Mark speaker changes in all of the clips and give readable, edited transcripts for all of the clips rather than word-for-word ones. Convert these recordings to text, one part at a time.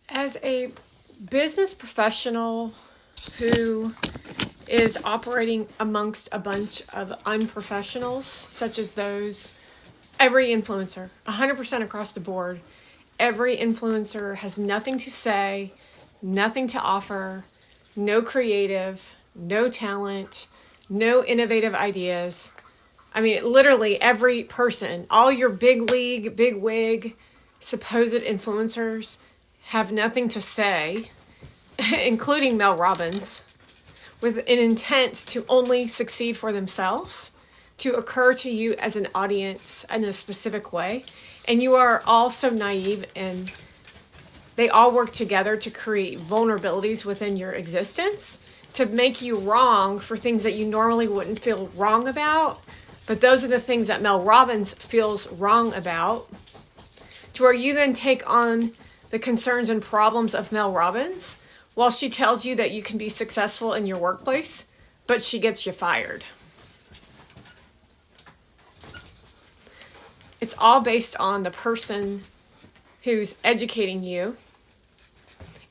Speaker 1: As a business professional who is operating amongst a bunch of unprofessionals, such as those, every influencer, 100% across the board, every influencer has nothing to say, nothing to offer, no creative, no talent, no innovative ideas. I mean, literally every person, all your big league, big wig, supposed influencers have nothing to say, including Mel Robbins, with an intent to only succeed for themselves, to occur to you as an audience in a specific way. And you are all so naive, and they all work together to create vulnerabilities within your existence to make you wrong for things that you normally wouldn't feel wrong about. But those are the things that Mel Robbins feels wrong about, to where you then take on the concerns and problems of Mel Robbins while she tells you that you can be successful in your workplace, but she gets you fired. It's all based on the person who's educating you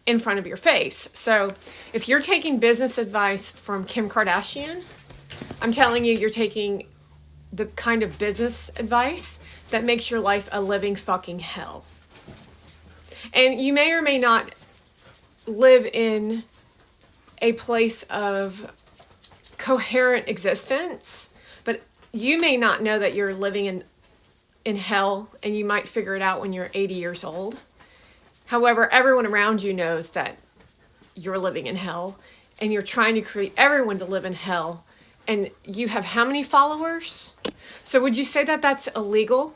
Speaker 1: in front of your face. So if you're taking business advice from Kim Kardashian, I'm telling you, you're taking the kind of business advice that makes your life a living fucking hell. And you may or may not live in a place of coherent existence, but you may not know that you're living in hell, and you might figure it out when you're 80 years old. However, everyone around you knows that you're living in hell, and you're trying to create everyone to live in hell. And you have how many followers? So would you say that that's illegal?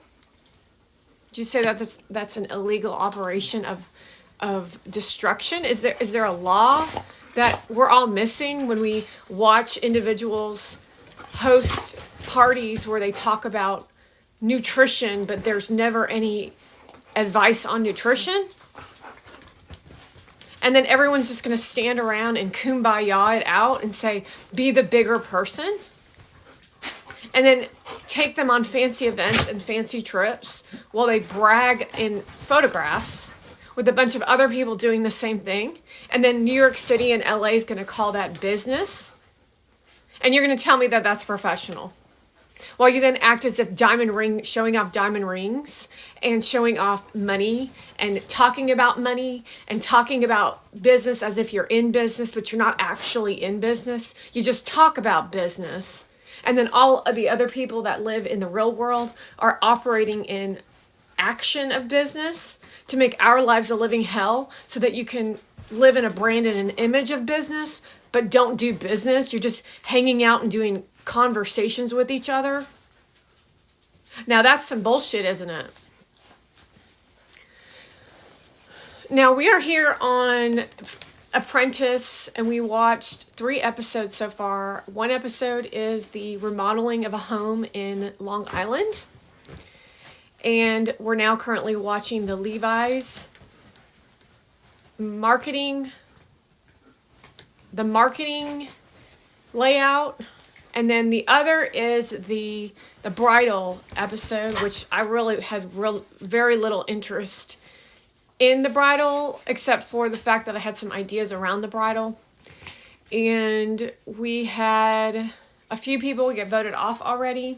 Speaker 1: Would you say that that's an illegal operation of destruction? Is there a law that we're all missing when we watch individuals host parties where they talk about nutrition, but there's never any advice on nutrition? And then everyone's just going to stand around and kumbaya it out and say, be the bigger person. And then take them on fancy events and fancy trips while they brag in photographs with a bunch of other people doing the same thing. And then New York City and LA is going to call that business. And you're going to tell me that that's professional. While you then act as if showing off diamond rings and showing off money and talking about money and talking about business as if you're in business, but you're not actually in business. You just talk about business. And then all of the other people that live in the real world are operating in action of business to make our lives a living hell so that you can live in a brand and an image of business, but don't do business. You're just hanging out and doing conversations with each other. Now that's some bullshit, isn't it? Now we are here on Apprentice, and we watched 3 episodes so far. One episode is the remodeling of a home in Long Island, and we're now currently watching the Levi's marketing layout. And then the other is the bridal episode, which I really had very little interest in the bridal, except for the fact that I had some ideas around the bridal. And we had a few people get voted off already,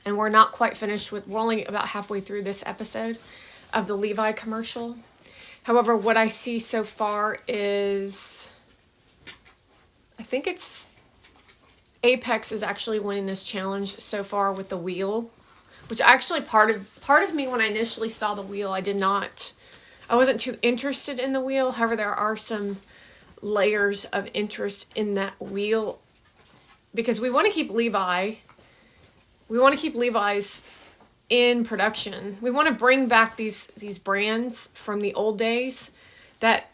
Speaker 1: and we're not quite finished we're only about halfway through this episode of the Levi commercial. However, what I see so far is, I think it's Apex is actually winning this challenge so far with the wheel, which actually part of me, when I initially saw the wheel, I wasn't too interested in the wheel. However, there are some layers of interest in that wheel because we want to keep Levi's in production. We want to bring back these brands from the old days that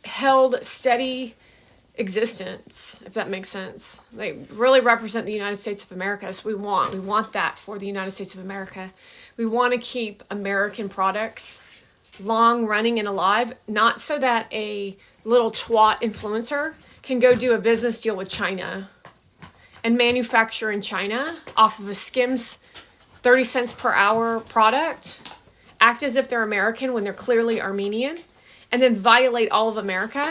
Speaker 1: held steady existence, if that makes sense. They really represent the United States of America. So we want that for the United States of America. We want to keep American products long running and alive, not so that a little twat influencer can go do a business deal with China and manufacture in China off of a Skims 30 cents per hour product act as if they're American when they're clearly Armenian, and then violate all of America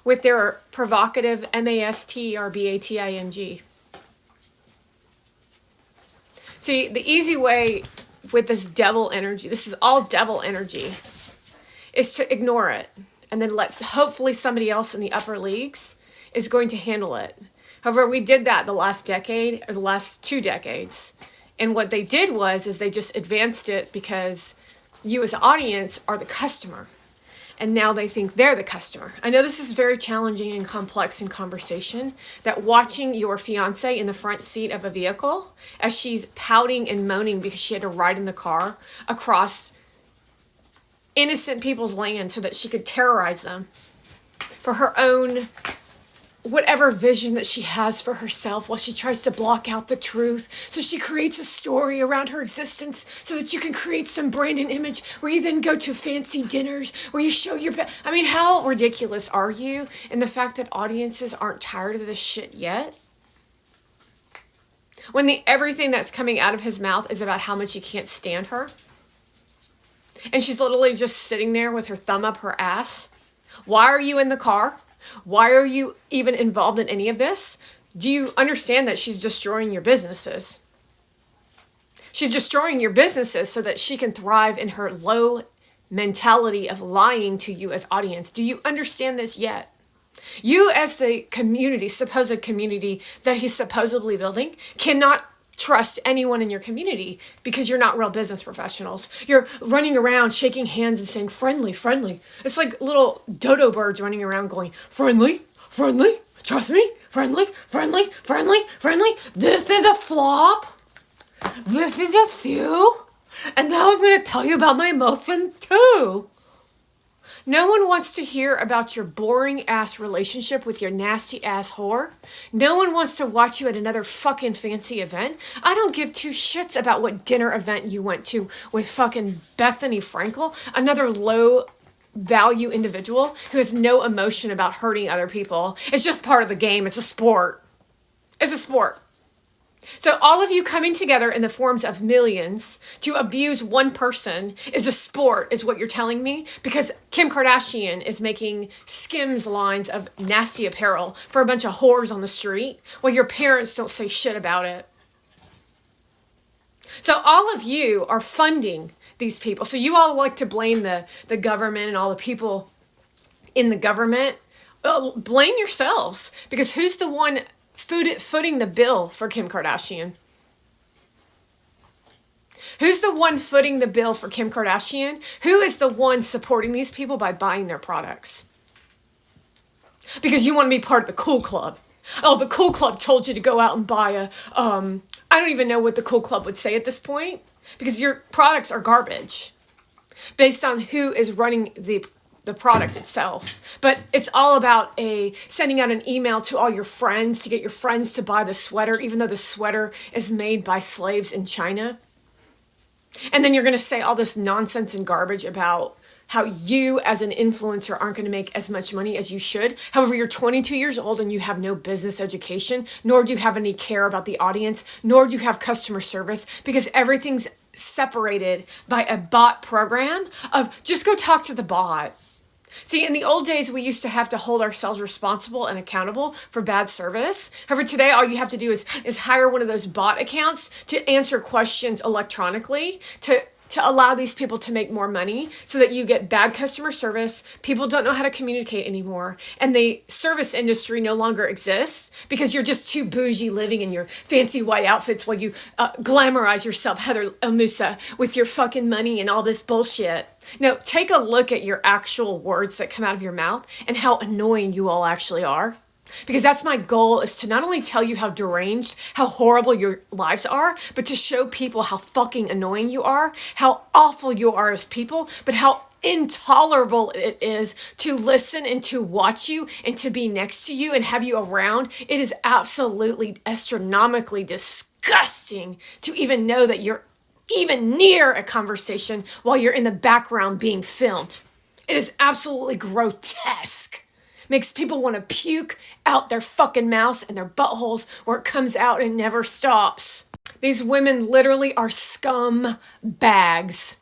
Speaker 1: with their provocative MASTRBATING. See, the easy way with this devil energy, this is all devil energy, is to ignore it. And then hopefully somebody else in the upper leagues is going to handle it. However, we did that the last decade, or the last 2 decades. And what they did is they just advanced it because you as an audience are the customer. And now they think they're the customer. I know this is very challenging and complex in conversation, that watching your fiance in the front seat of a vehicle as she's pouting and moaning because she had to ride in the car across innocent people's land so that she could terrorize them for her own whatever vision that she has for herself, while she tries to block out the truth. So she creates a story around her existence so that you can create some brand and image where you then go to fancy dinners where you show your I mean, how ridiculous are you? And the fact that audiences aren't tired of this shit yet? When everything that's coming out of his mouth is about how much he can't stand her. And she's literally just sitting there with her thumb up her ass. Why are you in the car? Why are you even involved in any of this? Do you understand that she's destroying your businesses? She's destroying your businesses so that she can thrive in her low mentality of lying to you as audience. Do you understand this yet? You as the community, supposed community that he's supposedly building, cannot trust anyone in your community because you're not real business professionals. You're running around shaking hands and saying friendly, friendly. It's like little dodo birds running around going friendly, friendly, trust me, friendly, friendly, friendly, friendly. This is a flop. This is a few. And now I'm going to tell you about my muffin too. No one wants to hear about your boring ass relationship with your nasty ass whore. No one wants to watch you at another fucking fancy event. I don't give 2 shits about what dinner event you went to with fucking Bethany Frankel, another low value individual who has no emotion about hurting other people. It's just part of the game. It's a sport. It's a sport. So all of you coming together in the forms of millions to abuse one person is a sport, is what you're telling me? Because Kim Kardashian is making Skims lines of nasty apparel for a bunch of whores on the street while your parents don't say shit about it. So all of you are funding these people. So you all like to blame the government and all the people in the government. Well, blame yourselves, because who's the one footing the bill for Kim Kardashian? Who's the one footing the bill for Kim Kardashian? Who is the one supporting these people by buying their products? Because you want to be part of the cool club. Oh, the cool club told you to go out and buy I don't even know what the cool club would say at this point, because your products are garbage based on who is running the product itself. But it's all about sending out an email to all your friends to get your friends to buy the sweater, even though the sweater is made by slaves in China. And then you're going to say all this nonsense and garbage about how you as an influencer aren't going to make as much money as you should. However, you're 22 years old and you have no business education, nor do you have any care about the audience, nor do you have customer service, because everything's separated by a bot program of just go talk to the bot. See, in the old days, we used to have to hold ourselves responsible and accountable for bad service. However, today, all you have to do is hire one of those bot accounts to answer questions electronically to allow these people to make more money so that you get bad customer service. People don't know how to communicate anymore. And the service industry no longer exists because you're just too bougie living in your fancy white outfits while you glamorize yourself, Heather Amusa, with your fucking money and all this bullshit. Now, take a look at your actual words that come out of your mouth and how annoying you all actually are. Because that's my goal, is to not only tell you how deranged, how horrible your lives are, but to show people how fucking annoying you are, how awful you are as people, but how intolerable it is to listen and to watch you and to be next to you and have you around. It is absolutely astronomically disgusting to even know that you're even near a conversation while you're in the background being filmed. It is absolutely grotesque. Makes people want to puke out their fucking mouths and their buttholes where it comes out and never stops. These women literally are scum bags.